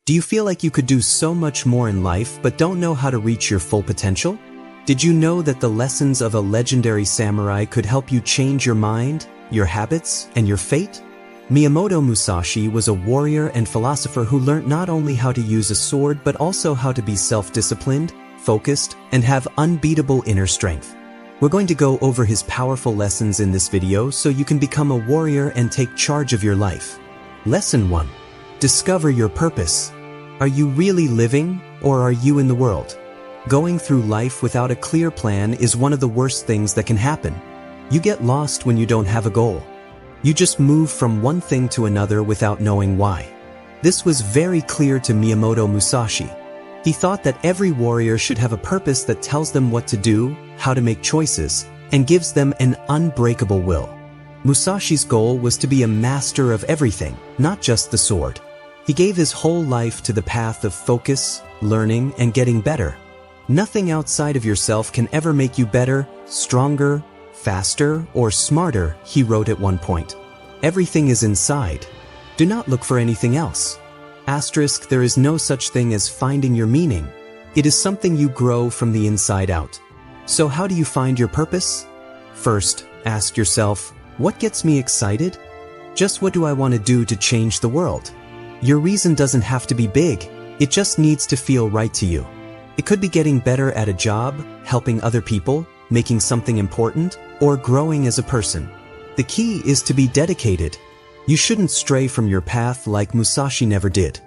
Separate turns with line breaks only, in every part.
Do you feel like you could do so much more in life but don't know how to reach your full potential? Did you know that the lessons of a legendary samurai could help you change your mind, your habits, and your fate? Miyamoto Musashi was a warrior and philosopher who learned not only how to use a sword but also how to be self-disciplined, focused, and have unbeatable inner strength. We're going to go over his powerful lessons in this video so you can become a warrior and take charge of your life. Lesson 1. Discover your purpose. Are you really living, or are you in the world? Going through life without a clear plan is one of the worst things that can happen. You get lost when you don't have a goal. You just move from one thing to another without knowing why. This was very clear to Miyamoto Musashi. He thought that every warrior should have a purpose that tells them what to do, how to make choices, and gives them an unbreakable will. Musashi's goal was to be a master of everything, not just the sword. He gave his whole life to the path of focus, learning, and getting better. Nothing outside of yourself can ever make you better, stronger, faster, or smarter, he wrote at one point. Everything is inside. Do not look for anything else. Asterisk, there is no such thing as finding your meaning. It is something you grow from the inside out. So how do you find your purpose? First, ask yourself, what gets me excited? Just what do I want to do to change the world? Your reason doesn't have to be big, it just needs to feel right to you. It could be getting better at a job, helping other people, making something important, or growing as a person. The key is to be dedicated. You shouldn't stray from your path like Musashi never did.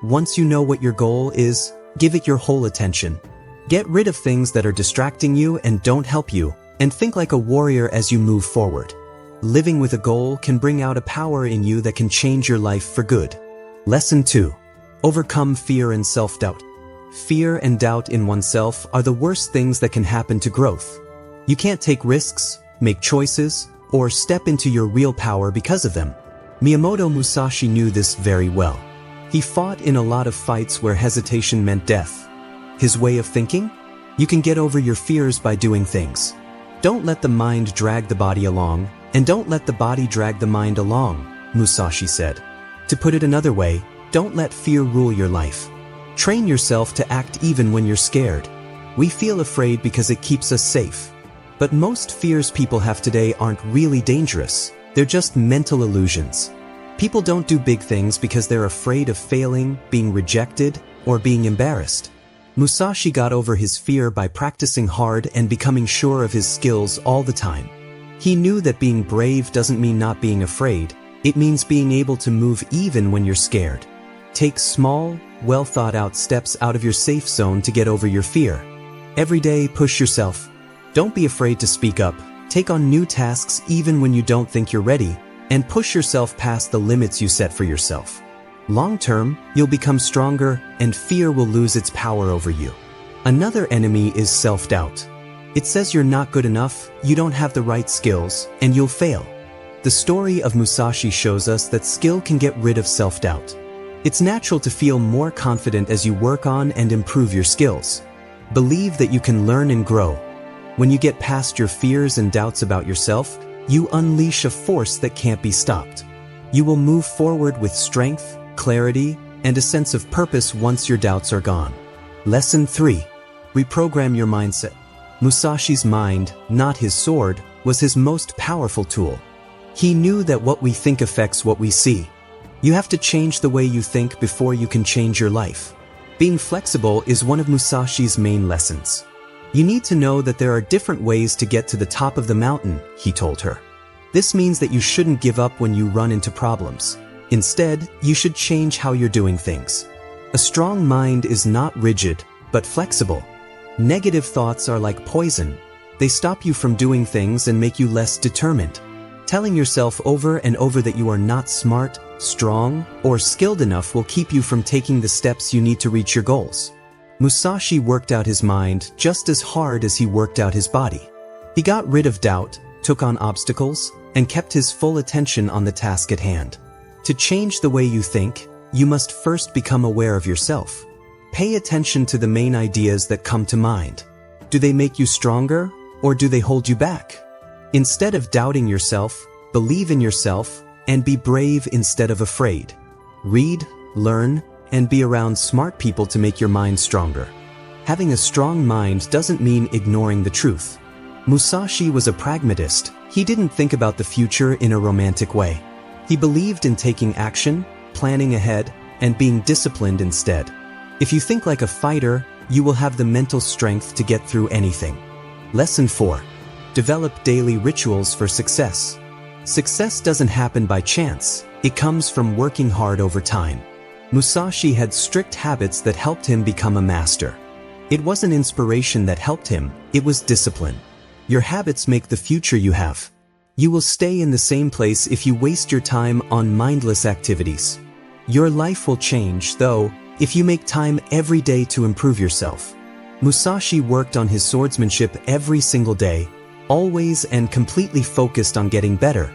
Once you know what your goal is, give it your whole attention. Get rid of things that are distracting you and don't help you, and think like a warrior as you move forward. Living with a goal can bring out a power in you that can change your life for good. Lesson 2. Overcome fear and self-doubt. Fear and doubt in oneself are the worst things that can happen to growth. You can't take risks, make choices, or step into your real power because of them. Miyamoto Musashi knew this very well. He fought in a lot of fights where hesitation meant death. His way of thinking? You can get over your fears by doing things. Don't let the mind drag the body along, and don't let the body drag the mind along, Musashi said. To put it another way, don't let fear rule your life. Train yourself to act even when you're scared. We feel afraid because it keeps us safe. But most fears people have today aren't really dangerous. They're just mental illusions. People don't do big things because they're afraid of failing, being rejected, or being embarrassed. Musashi got over his fear by practicing hard and becoming sure of his skills all the time. He knew that being brave doesn't mean not being afraid. It means being able to move even when you're scared. Take small, well-thought-out steps out of your safe zone to get over your fear. Every day, push yourself. Don't be afraid to speak up. Take on new tasks even when you don't think you're ready, and push yourself past the limits you set for yourself. Long-term, you'll become stronger, and fear will lose its power over you. Another enemy is self-doubt. It says you're not good enough, you don't have the right skills, and you'll fail. The story of Musashi shows us that skill can get rid of self-doubt. It's natural to feel more confident as you work on and improve your skills. Believe that you can learn and grow. When you get past your fears and doubts about yourself, you unleash a force that can't be stopped. You will move forward with strength, clarity, and a sense of purpose once your doubts are gone. Lesson 3. Reprogram your mindset. Musashi's mind, not his sword, was his most powerful tool. He knew that what we think affects what we see. You have to change the way you think before you can change your life. Being flexible is one of Musashi's main lessons. You need to know that there are different ways to get to the top of the mountain, he told her. This means that you shouldn't give up when you run into problems. Instead, you should change how you're doing things. A strong mind is not rigid, but flexible. Negative thoughts are like poison. They stop you from doing things and make you less determined. Telling yourself over and over that you are not smart, strong, or skilled enough will keep you from taking the steps you need to reach your goals. Musashi worked out his mind just as hard as he worked out his body. He got rid of doubt, took on obstacles, and kept his full attention on the task at hand. To change the way you think, you must first become aware of yourself. Pay attention to the main ideas that come to mind. Do they make you stronger, or do they hold you back? Instead of doubting yourself, believe in yourself, and be brave instead of afraid. Read, learn, and be around smart people to make your mind stronger. Having a strong mind doesn't mean ignoring the truth. Musashi was a pragmatist. He didn't think about the future in a romantic way. He believed in taking action, planning ahead, and being disciplined instead. If you think like a fighter, you will have the mental strength to get through anything. Lesson 4. Develop daily rituals for success. Success doesn't happen by chance. It comes from working hard over time. Musashi had strict habits that helped him become a master. It wasn't inspiration that helped him, it was discipline. Your habits make the future you have. You will stay in the same place if you waste your time on mindless activities. Your life will change, though, if you make time every day to improve yourself. Musashi worked on his swordsmanship every single day, always and completely focused on getting better.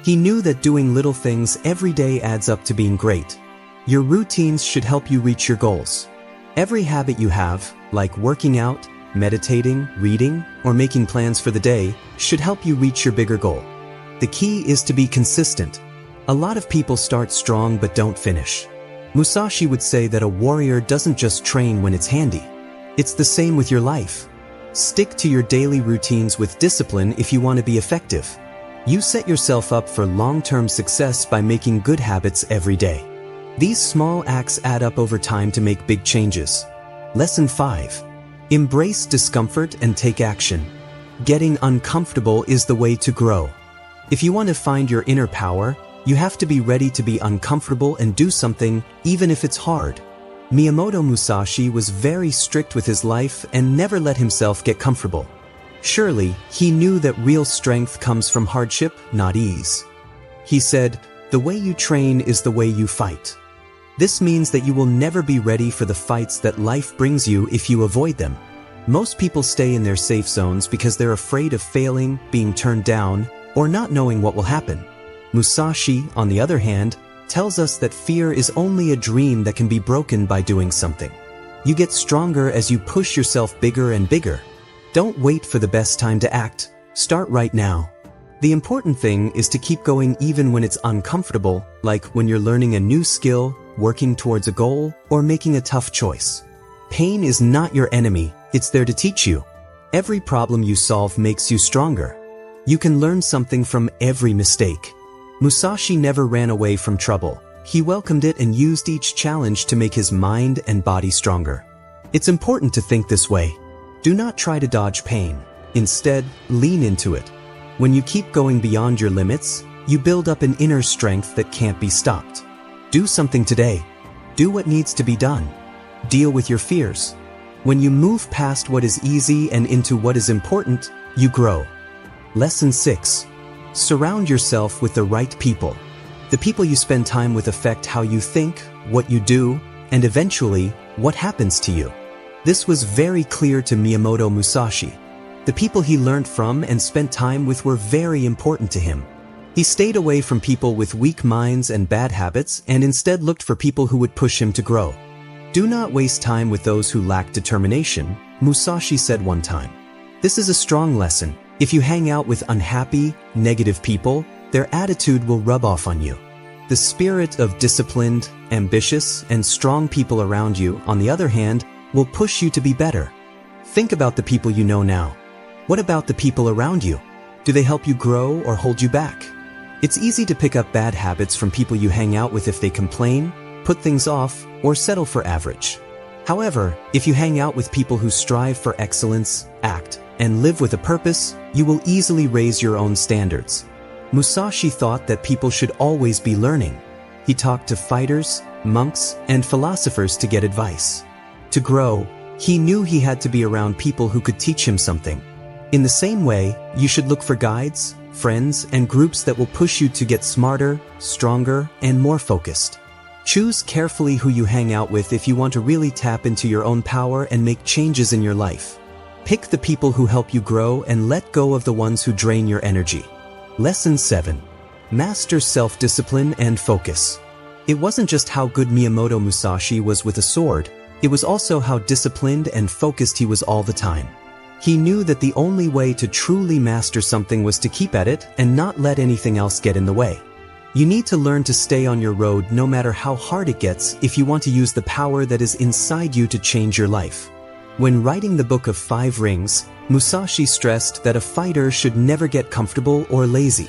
He knew that doing little things every day adds up to being great. Your routines should help you reach your goals. Every habit you have, like working out, meditating, reading, or making plans for the day, should help you reach your bigger goal. The key is to be consistent. A lot of people start strong but don't finish. Musashi would say that a warrior doesn't just train when it's handy. It's the same with your life. Stick to your daily routines with discipline if you want to be effective. You set yourself up for long-term success by making good habits every day. These small acts add up over time to make big changes. Lesson 5. Embrace discomfort and take action. Getting uncomfortable is the way to grow. If you want to find your inner power, you have to be ready to be uncomfortable and do something, even if it's hard. Miyamoto Musashi was very strict with his life and never let himself get comfortable. Surely, he knew that real strength comes from hardship, not ease. He said, "The way you train is the way you fight." This means that you will never be ready for the fights that life brings you if you avoid them. Most people stay in their safe zones because they're afraid of failing, being turned down, or not knowing what will happen. Musashi, on the other hand, tells us that fear is only a dream that can be broken by doing something. You get stronger as you push yourself bigger and bigger. Don't wait for the best time to act. Start right now. The important thing is to keep going even when it's uncomfortable, like when you're learning a new skill, working towards a goal, or making a tough choice. Pain is not your enemy, it's there to teach you. Every problem you solve makes you stronger. You can learn something from every mistake. Musashi never ran away from trouble. He welcomed it and used each challenge to make his mind and body stronger. It's important to think this way. Do not try to dodge pain. Instead, lean into it. When you keep going beyond your limits, you build up an inner strength that can't be stopped. Do something today. Do what needs to be done. Deal with your fears. When you move past what is easy and into what is important, you grow. Lesson 6. Surround yourself with the right people. The people you spend time with affect how you think, what you do, and eventually, what happens to you. This was very clear to Miyamoto Musashi. The people he learned from and spent time with were very important to him. He stayed away from people with weak minds and bad habits and instead looked for people who would push him to grow. Do not waste time with those who lack determination, Musashi said one time. This is a strong lesson. If you hang out with unhappy, negative people, their attitude will rub off on you. The spirit of disciplined, ambitious, and strong people around you, on the other hand, will push you to be better. Think about the people you know now. What about the people around you? Do they help you grow or hold you back? It's easy to pick up bad habits from people you hang out with if they complain, put things off, or settle for average. However, if you hang out with people who strive for excellence, act, and live with a purpose, you will easily raise your own standards. Musashi thought that people should always be learning. He talked to fighters, monks, and philosophers to get advice. To grow, he knew he had to be around people who could teach him something. In the same way, you should look for guides, friends, and groups that will push you to get smarter, stronger, and more focused. Choose carefully who you hang out with if you want to really tap into your own power and make changes in your life. Pick the people who help you grow and let go of the ones who drain your energy. Lesson 7. Master self-discipline and focus. It wasn't just how good Miyamoto Musashi was with a sword, it was also how disciplined and focused he was all the time. He knew that the only way to truly master something was to keep at it and not let anything else get in the way. You need to learn to stay on your road no matter how hard it gets if you want to use the power that is inside you to change your life. When writing the Book of Five Rings, Musashi stressed that a fighter should never get comfortable or lazy.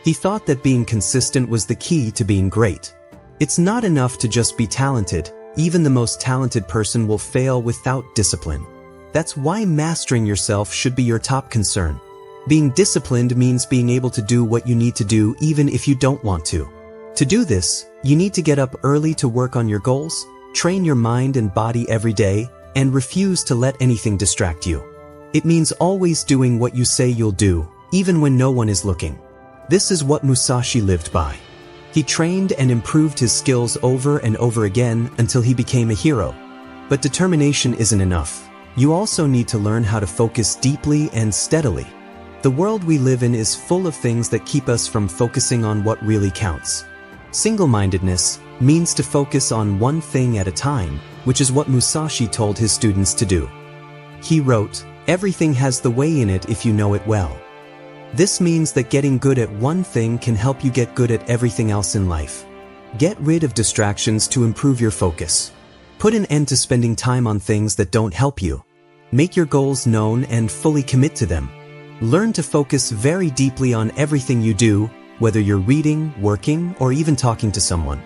He thought that being consistent was the key to being great. It's not enough to just be talented. Even the most talented person will fail without discipline. That's why mastering yourself should be your top concern. Being disciplined means being able to do what you need to do even if you don't want to. To do this, you need to get up early to work on your goals, train your mind and body every day, and refuse to let anything distract you. It means always doing what you say you'll do, even when no one is looking. This is what Musashi lived by. He trained and improved his skills over and over again until he became a hero. But determination isn't enough. You also need to learn how to focus deeply and steadily. The world we live in is full of things that keep us from focusing on what really counts. Single-mindedness means to focus on one thing at a time, which is what Musashi told his students to do. He wrote, "Everything has the way in it if you know it well." This means that getting good at one thing can help you get good at everything else in life. Get rid of distractions to improve your focus. Put an end to spending time on things that don't help you. Make your goals known and fully commit to them. Learn to focus very deeply on everything you do, whether you're reading, working, or even talking to someone.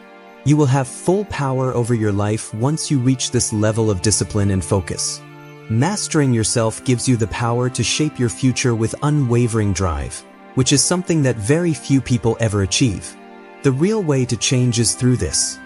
You will have full power over your life once you reach this level of discipline and focus. Mastering yourself gives you the power to shape your future with unwavering drive, which is something that very few people ever achieve. The real way to change is through this.